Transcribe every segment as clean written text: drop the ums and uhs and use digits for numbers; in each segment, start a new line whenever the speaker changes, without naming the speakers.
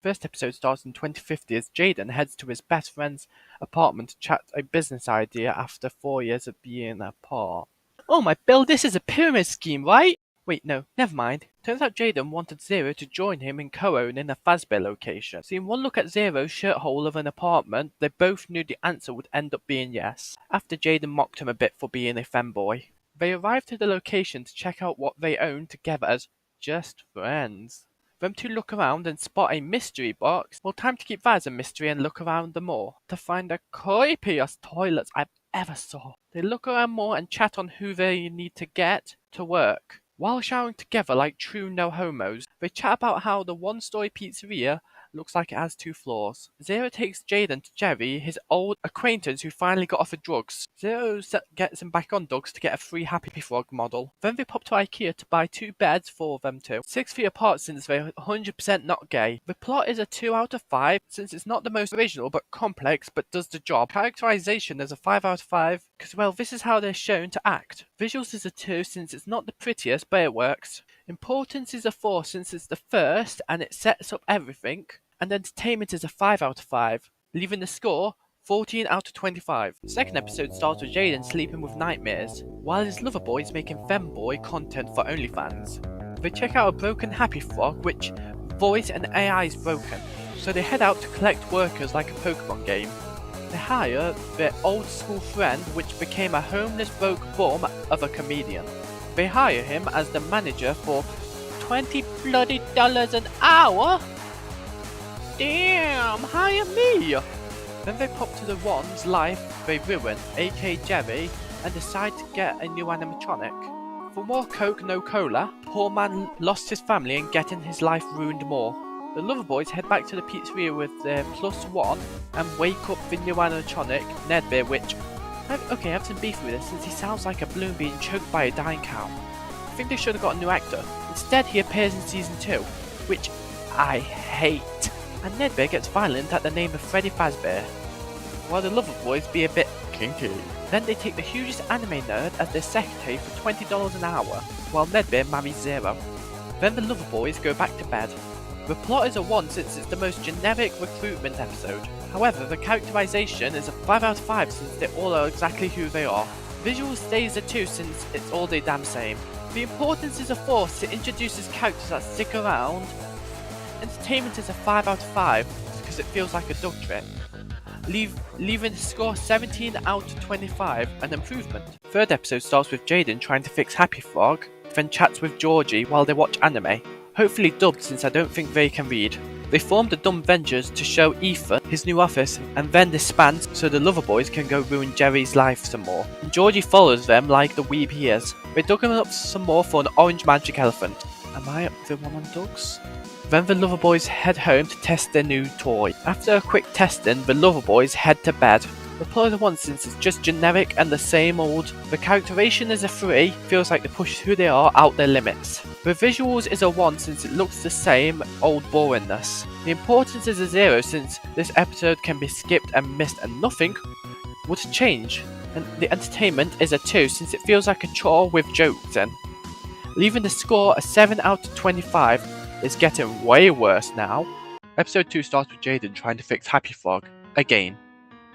First episode starts in 2050 as Jaden heads to his best friend's apartment to chat a business idea after 4 years of being apart. Oh my Bill, this is a pyramid scheme, right? Wait, no, never mind. Turns out Jaden wanted Zero to join him in co-owning a Fazbear location. So in one look at Zero's shirt hole of an apartment, they both knew the answer would end up being yes, after Jaden mocked him a bit for being a femboy. They arrive to the location to check out what they own together as just friends. Them two look around and spot a mystery box. Well, time to keep that as a mystery and look around them more to find the creepiest toilets I've ever saw. They look around more and chat on who they need to get to work. While showering together like true no-homos, they chat about how the one-story pizzeria looks like it has 2 floors. Zero takes Jaden to Jerry, his old acquaintance who finally got off of drugs. Zero gets him back on drugs to get a free Happy Frog model. Then they pop to IKEA to buy 2 beds for them two, 6 feet apart since they're 100% not gay. The plot is a 2 out of 5 since it's not the most original but complex but does the job. Characterization is a 5 out of 5 because, well, this is how they're shown to act. Visuals is a 2 since it's not the prettiest but it works. Importance is a 4 since it's the first and it sets up everything. And entertainment is a 5 out of 5, leaving the score 14 out of 25. The second episode starts with Jaden sleeping with nightmares, while his lover boy is making femboy content for OnlyFans. They check out a broken Happy Frog, which voice and AI is broken, so they head out to collect workers like a Pokemon game. They hire their old school friend, which became a homeless broke bum of a comedian. They hire him as the manager for $20 bloody an hour? Damn, hire me! Then they pop to the one's life they ruined, aka Jerry, and decide to get a new animatronic. For more Coke, no cola, poor man lost his family and getting his life ruined more. The lover boys head back to the pizzeria with their +1 and wake up the new animatronic, Nedbeer, which... I have some beef with this since he sounds like a balloon being choked by a dying cow. I think they should have got a new actor. Instead he appears in season 2, which I hate. And Nedbeer gets violent at the name of Freddy Fazbear, while the lover boys be a bit kinky. Then they take the hugest anime nerd as their secretary for $20 an hour, while Nedbeer marries Zero. Then the lover boys go back to bed. The plot is a 1 since it's the most generic recruitment episode. However, the characterization is a 5 out of 5 since they all are exactly who they are. Visual stays a 2 since it's all the damn same. The importance is a 4 since it introduces characters that stick around. Entertainment is a 5 out of 5 because it feels like a dog trip, leaving the score 17 out of 25, an improvement. Third episode starts with Jaden trying to fix Happy Frog, then chats with Georgie while they watch anime, hopefully dubbed since I don't think they can read. They form the Dumb Vengers to show Ethan his new office and then disband so the lover boys can go ruin Jerry's life some more. And Georgie follows them like the weeb he is. They dug him up some more for an orange magic elephant. Am I the one on dogs? Then the lover boys head home to test their new toy. After a quick testing, the lover boys head to bed. The plot is a 1 since it's just generic and the same old. The characterization is a 3, feels like they push who they are out their limits. The visuals is a 1 since it looks the same old boringness. The importance is a 0 since this episode can be skipped and missed and nothing would change. And the entertainment is a 2 since it feels like a chore with jokes in. Leaving the score a 7 out of 25. It's getting way worse now. Episode 2 starts with Jaden trying to fix Happy Frog, again,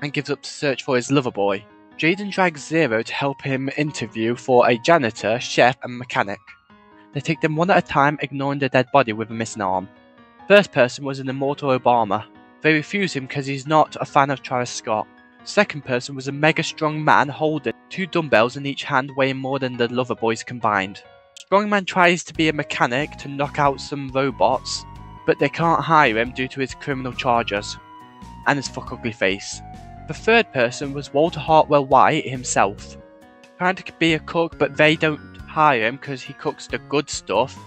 and gives up to search for his lover boy. Jaden drags Zero to help him interview for a janitor, chef and mechanic. They take them one at a time, ignoring the dead body with a missing arm. First person was an immortal Obama. They refuse him because he's not a fan of Travis Scott. Second person was a mega strong man holding 2 dumbbells in each hand weighing more than the lover boys combined. Strongman tries to be a mechanic to knock out some robots, but they can't hire him due to his criminal charges and his fuck ugly face. The third person was Walter Hartwell White himself, trying to be a cook, but they don't hire him because he cooks the good stuff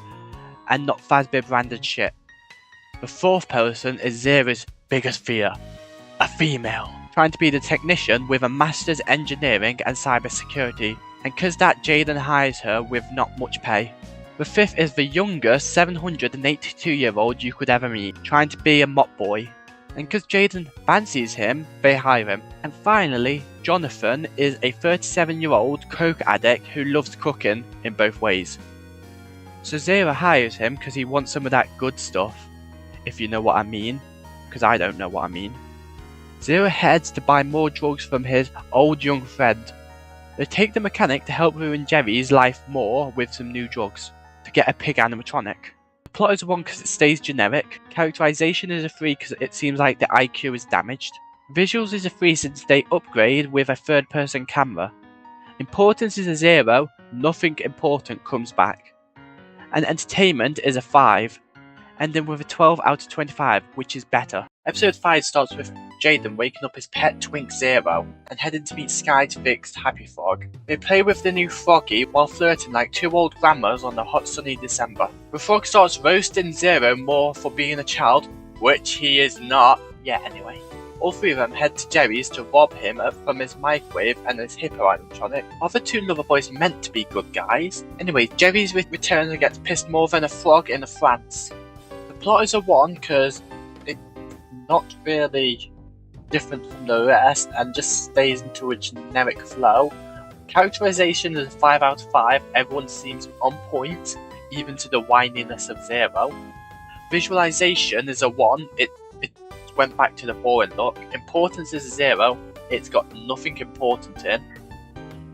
and not Fazbear branded shit. The fourth person is Zero's biggest fear, a female, trying to be the technician with a master's engineering and cybersecurity. And cause that Jaden hires her with not much pay. The fifth is the youngest 782-year-old you could ever meet, trying to be a mop boy. And cause Jaden fancies him, they hire him. And finally, Jonathan is a 37-year-old coke addict who loves cooking in both ways. So Zero hires him cause he wants some of that good stuff. if you know what I mean, because I don't know what I mean. Zero heads to buy more drugs from his old young friend. They take the mechanic to help ruin Jerry's life more with some new drugs, to get a pig animatronic. The plot is a 1 because it stays generic, characterization is a 3 because it seems like the IQ is damaged, visuals is a 3 since they upgrade with a third person camera, importance is a 0, nothing important comes back, and entertainment is a 5, ending with a 12 out of 25, which is better. Episode 5 starts with Jaden waking up his pet twink Zero and heading to meet Sky's fixed Happy Frog. They play with the new Froggy while flirting like two old grandmas on a hot sunny December. The frog starts roasting Zero more for being a child, which he is not yet anyway. All three of them head to Jerry's to rob him from his microwave and his hippo animatronic. Are the two lover boys meant to be good guys? Anyway, Jerry's returns and gets pissed more than a frog in France. The plot is a 1 because it's not really different from the rest and just stays into a generic flow. Characterization is a 5 out of 5, everyone seems on point, even to the whininess of Zero. Visualization is a 1, it went back to the boring look. Importance is a 0, it's got nothing important in.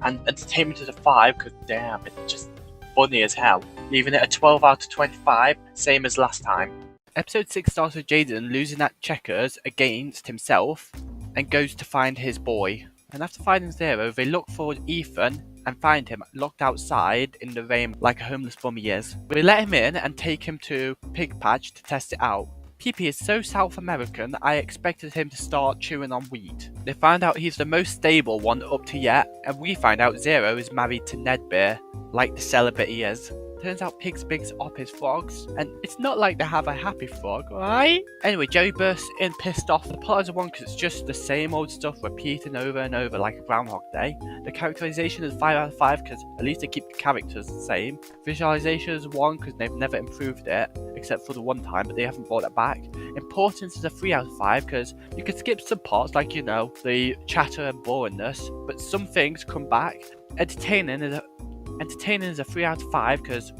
And entertainment is a 5, because damn, it's just funny as hell. Leaving it a 12 out of 25, same as last time. Episode 6 starts with Jaden losing at checkers against himself and goes to find his boy. And after finding Zero, they look for Ethan and find him locked outside in the rain like a homeless bum he is. They let him in and take him to Pig Patch to test it out. PP is so South American, I expected him to start chewing on weed. They find out he's the most stable one up to yet, and we find out Zero is married to Ned Bear, like the celibate he is. Turns out Pig's bigs up his frogs, and it's not like they have a happy frog, right? Anyway, Jerry bursts in pissed off. The plot is a 1 because it's just the same old stuff repeating over and over like a Groundhog Day. The characterization is 5 out of 5 because at least they keep the characters the same. Visualization is 1 because they've never improved it, except for the one time, but they haven't brought it back. Importance is a 3 out of 5 because you can skip some parts like, you know, the chatter and boringness, but some things come back. Entertaining is a 3 out of 5 because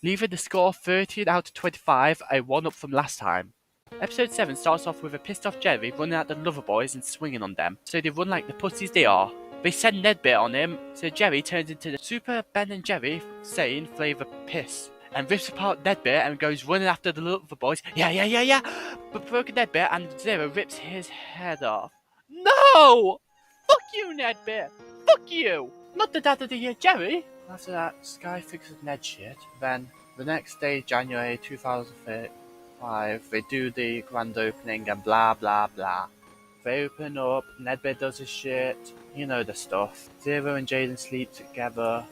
leaving the score 13 out of 25, a 1 up from last time. Episode 7 starts off with a pissed off Jerry running at the lover boys and swinging on them, so they run like the pussies they are. They send Ned Bear on him, so Jerry turns into the Super Ben and Jerry saying flavour piss, and rips apart Ned Bear and goes running after the lover boys. Yeah. But broken Ned Bear and Zero rips his head off. No! Fuck you, Ned Bear! Fuck you! Not the dad of the year, Jerry! After that, Sky fixes Ned shit. Then, the next day, January 2005, they do the grand opening and blah blah blah. They open up, Ned Bear does his shit, you know the stuff. Zero and Jaden sleep together.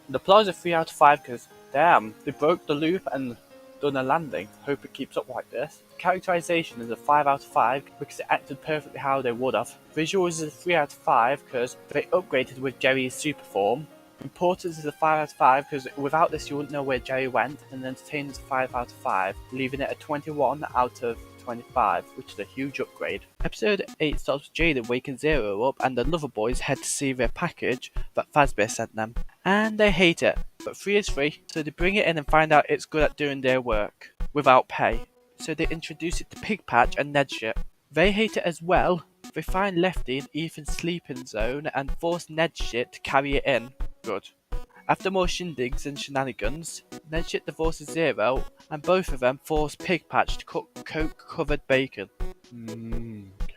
The plot is a 3 out of 5 because, damn, they broke the loop and done a landing. Hope it keeps up like this. Characterization is a 5 out of 5 because it acted perfectly how they would have. Visuals is a 3 out of 5 because they upgraded with Jerry's super form. Importance is a 5 out of 5 because without this you wouldn't know where Jerry went, and entertainment is a 5 out of 5, leaving it a 21 out of 25, which is a huge upgrade. Episode 8 starts with Jaden waking Zero up and the lover boys head to see their package that Fazbear sent them. And they hate it, but free is free, so they bring it in and find out it's good at doing their work, without pay. So they introduce it to Pig Patch and Ned shit. They hate it as well. They find Lefty in Ethan's sleeping zone and force Ned shit to carry it in. Good. After more shindigs and shenanigans, Ned shit divorces Zero, and both of them force Pig Patch to cook coke-covered bacon.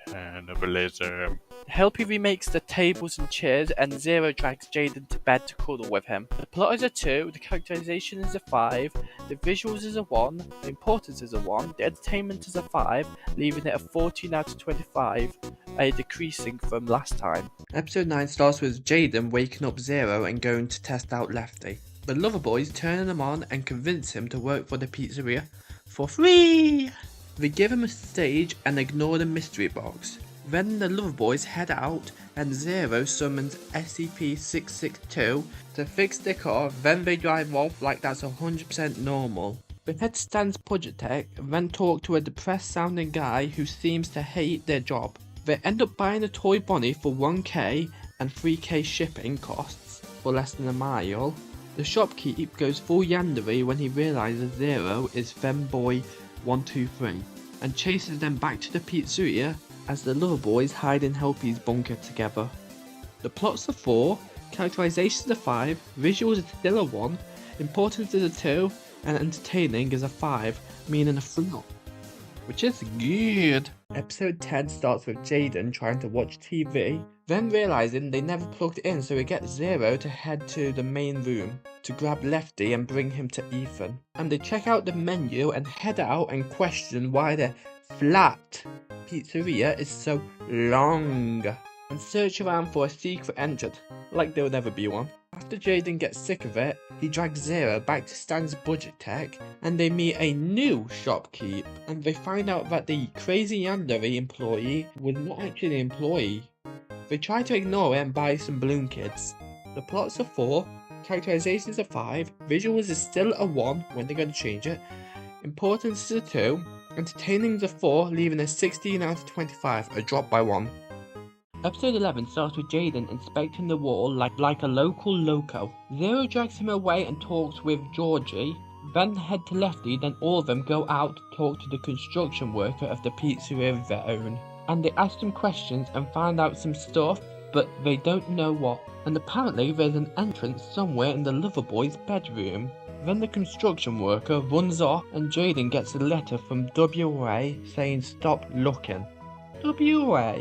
Cannibalism. Helpy remakes the tables and chairs, and Zero drags Jaden to bed to cuddle with him. The plot is a 2, the characterization is a 5, the visuals is a 1, the importance is a 1, the entertainment is a 5, leaving it a 14 out of 25, a decreasing from last time. Episode 9 starts with Jaden waking up Zero and going to test out Lefty. The lover boys turn him on and convince him to work for the pizzeria for free. They give him a stage and ignore the mystery box. Then the lover boys head out and Zero summons SCP-662 to fix their car, then they drive off like that's 100% normal. They head to Stan's Pudgetech and then talk to a depressed sounding guy who seems to hate their job. They end up buying a toy bunny for 1k and 3k shipping costs for less than a mile. The shopkeep goes full yandery when he realises Zero is femboy
1, 2, 3, and chases them back to the pizzeria as the lover boys hide in Helpy's bunker together. The plots are 4, characterizations are 5, visuals is still a 1, importance is a 2, and entertaining is a 5, meaning a flop, which is good. Episode 10 starts with Jaden trying to watch TV, then realizing they never plugged in, so he gets Zero to head to the main room to grab Lefty and bring him to Ethan. And they check out the menu and head out and question why their flat pizzeria is so long, and search around for a secret entrance, like there will never be one. After Jaden gets sick of it, he drags Zero back to Stan's Budget Tech, and they meet a new shopkeep, and they find out that the crazy yandere employee was not actually an employee. They try to ignore it and buy some balloon kids. The plots are 4, characterizations are 5, visuals is still a 1 when they're going to change it, importance is a 2, entertaining is a 4, leaving a 16 out of 25, a drop by 1. Episode 11 starts with Jaden inspecting the wall like a local loco. Zero drags him away and talks with Georgie, then head to Lefty, then all of them go out to talk to the construction worker of the pizzeria they own. And they ask him questions and find out some stuff, but they don't know what. And apparently there's an entrance somewhere in the lover boy's bedroom. Then the construction worker runs off and Jaden gets a letter from WA saying stop looking. WA?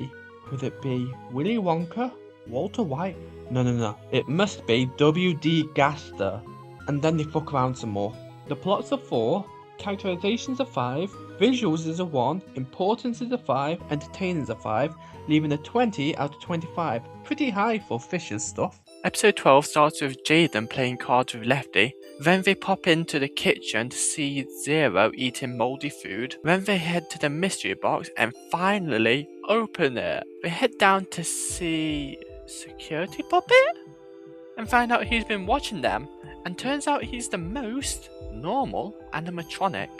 Could it be Willy Wonka? Walter White? No. It must be W.D. Gaster. And then they fuck around some more. The plots are 4, characterizations are 5, visuals is a 1, importance is a 5, entertaining is a 5, leaving a 20 out of 25. Pretty high for Fisher's stuff.
Episode 12 starts with Jaden playing cards with Lefty. Then they pop into the kitchen to see Zero eating mouldy food. Then they head to the mystery box and finally open it. They head down to see Security Puppet and find out he's been watching them. And turns out he's the most normal animatronic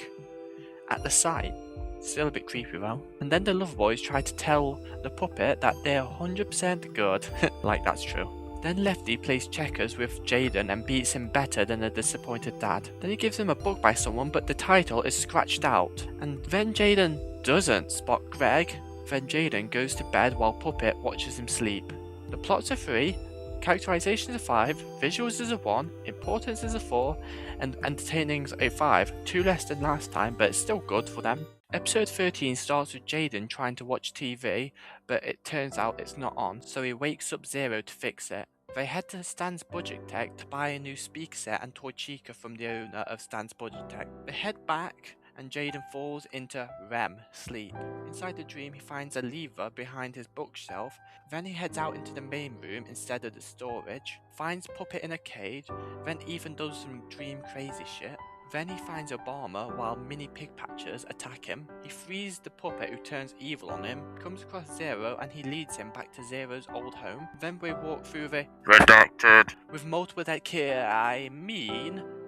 at the site. Still a bit creepy though. And then the love boys try to tell the puppet that they're 100% good. Like that's true. Then Lefty plays checkers with Jaden and beats him better than a disappointed dad. Then he gives him a book by someone, but the title is scratched out. And then Jaden doesn't spot Greg. Then Jaden goes to bed while Puppet watches him sleep. The plots are 3, characterizations are 5, visuals is a 1, importance is a 4, and entertaining's a 5. 2 less than last time, but it's still good for them. Episode 13 starts with Jaden trying to watch TV, but it turns out it's not on, so he wakes up Zero to fix it. They head to Stan's Budget Tech to buy a new speaker set and toy chica from the owner of Stan's Budget Tech. They head back and Jaden falls into REM, sleep. Inside the dream he finds a lever behind his bookshelf, then he heads out into the main room instead of the storage, finds Puppet in a cage, then Ethan does some dream crazy shit. Then he finds Obama while mini pig patchers attack him. He frees the puppet who turns evil on him, comes across Zero and he leads him back to Zero's old home. Then we walk through the
Redacted.
With multiple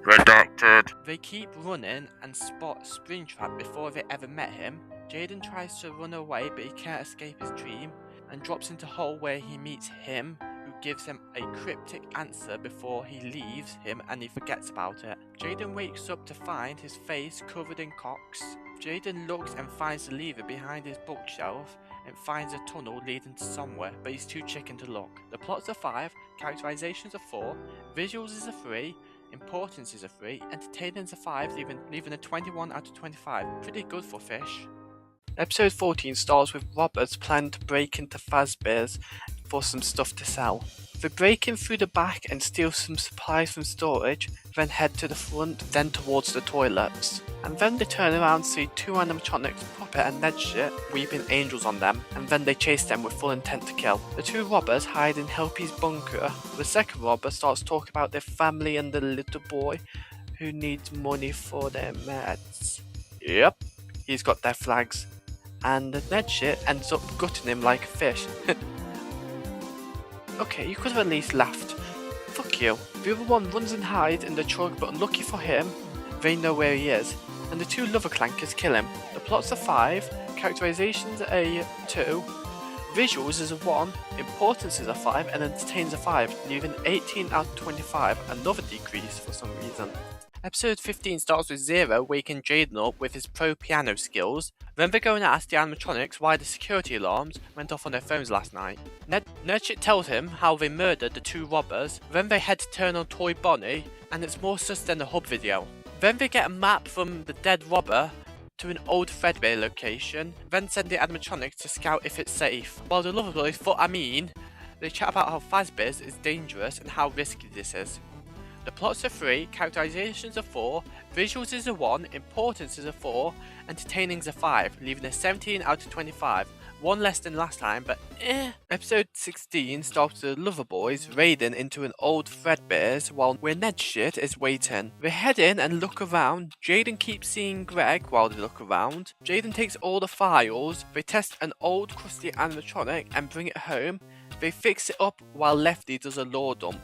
Redacted.
They keep running and spot Springtrap before they ever met him. Jaden tries to run away but he can't escape his dream and drops into a hole where he meets him, who gives him a cryptic answer before he leaves him and he forgets about it. Jaden wakes up to find his face covered in cocks. Jaden looks and finds the lever behind his bookshelf and finds a tunnel leading to somewhere, but he's too chicken to look. The plots are 5, characterizations are 4, visuals is a 3, importance is a 3, entertaining is a 5, leaving a 21 out of 25. Pretty good for Fish. Episode 14 starts with robbers planning to break into Fazbear's for some stuff to sell. They break in through the back and steal some supplies from storage, then head to the front, then towards the toilets. And then they turn around to see 2 animatronics, Puppet and Nedshit, weeping angels on them, and then they chase them with full intent to kill. The 2 robbers hide in Helpy's bunker. The second robber starts talking about their family and the little boy who needs money for their meds. Yep, he's got their flags. And the Nedshit ends up gutting him like a fish. Okay, you could have at least laughed. Fuck you. The other one runs and hides in the truck, but unlucky for him, they know where he is. And the 2 lover clankers kill him. The plots are 5, characterizations are a 2, visuals is a 1, importance is a 5, and entertains a 5, leaving 18 out of 25, another decrease for some reason. Episode 15 starts with Zero waking Jaden up with his pro piano skills. Then they're going to ask the animatronics why the security alarms went off on their phones last night. Nerdshit tells him how they murdered the two robbers. Then they head to turn on Toy Bonnie, and it's more sus than the hub video. Then they get a map from the dead robber to an old threadbare location, then send the animatronics to scout if it's safe. While the lover boys they chat about how Fazbear's is dangerous and how risky this is. The plots are 3, characterizations are 4, visuals is a 1, importance is a 4, entertaining's a 5, leaving a 17 out of 25. One less than last time, but eh. Episode 16 starts with the lover boys raiding into an old threadbare's while where Nerdshit is waiting. They head in and look around. Jaden keeps seeing Greg while they look around. Jaden takes all the files. They test an old crusty animatronic and bring it home. They fix it up while Lefty does a lore dump.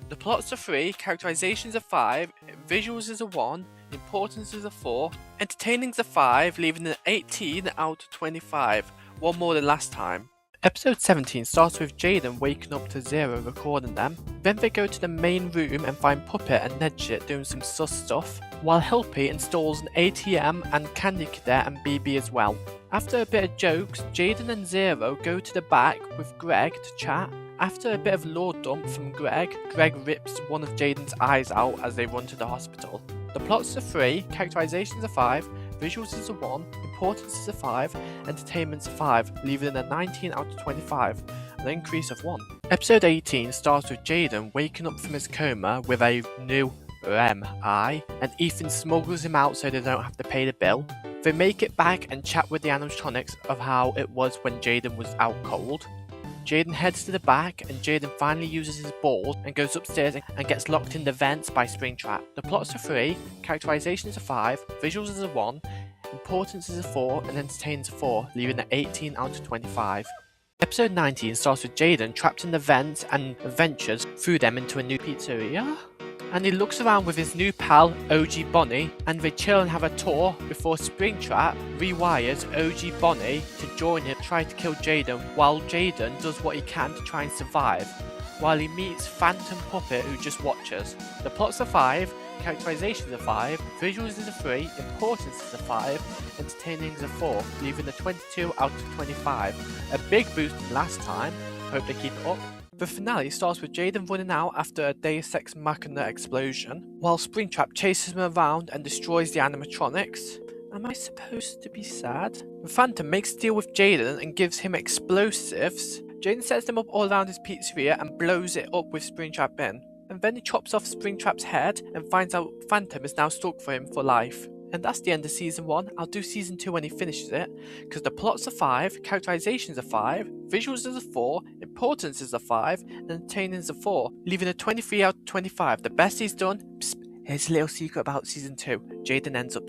The plots are 3, characterizations are 5, visuals is a 1, importance is a 4, entertaining's a 5, leaving an 18 out of 25, one more than last time. Episode 17 starts with Jaden waking up to Zero recording them. Then they go to the main room and find Puppet and Nerdshit doing some sus stuff, while Helpy installs an ATM and Candy Cadet and BB as well. After a bit of jokes, Jaden and Zero go to the back with Greg to chat. After a bit of lore dump from Greg rips one of Jaden's eyes out as they run to the hospital. The plots are 3, characterizations are 5, visuals is a 1, importance is a 5, entertainment's a 5, leaving a 19 out of 25, an increase of 1. Episode 18 starts with Jaden waking up from his coma with a new eye, and Ethan smuggles him out so they don't have to pay the bill. They make it back and chat with the animatronics of how it was when Jaden was out cold. Jaden heads to the back and Jaden finally uses his balls and goes upstairs and gets locked in the vents by Springtrap. The plots are 3, characterizations are 5, visuals is a 1, importance is a 4 and entertainment is a 4, leaving an 18 out of 25. Episode 19 starts with Jaden trapped in the vents and ventures through them into a new pizzeria. And he looks around with his new pal, OG Bonnie, and they chill and have a tour before Springtrap rewires OG Bonnie to join him, try to kill Jaden, while Jaden does what he can to try and survive, while he meets Phantom Puppet who just watches. The plots are 5, characterizations are 5, visuals is a 3, importance is a 5, entertaining is a 4, leaving a 22 out of 25. A big boost from last time, hope they keep it up. The finale starts with Jaden running out after a Deus Ex Machina explosion, while Springtrap chases him around and destroys the animatronics. Am I supposed to be sad? The Phantom makes a deal with Jaden and gives him explosives. Jaden sets them up all around his pizzeria and blows it up with Springtrap in. And then he chops off Springtrap's head and finds out Phantom is now stuck for him for life. And that's the end of Season 1. I'll do Season 2 when he finishes it, because the plots are 5, characterizations are 5, visuals is a 4, importance is a 5, and entertaining is a 4, leaving a 23 out of 25. The best he's done. Psst, here's a little secret about Season 2. Jaden ends up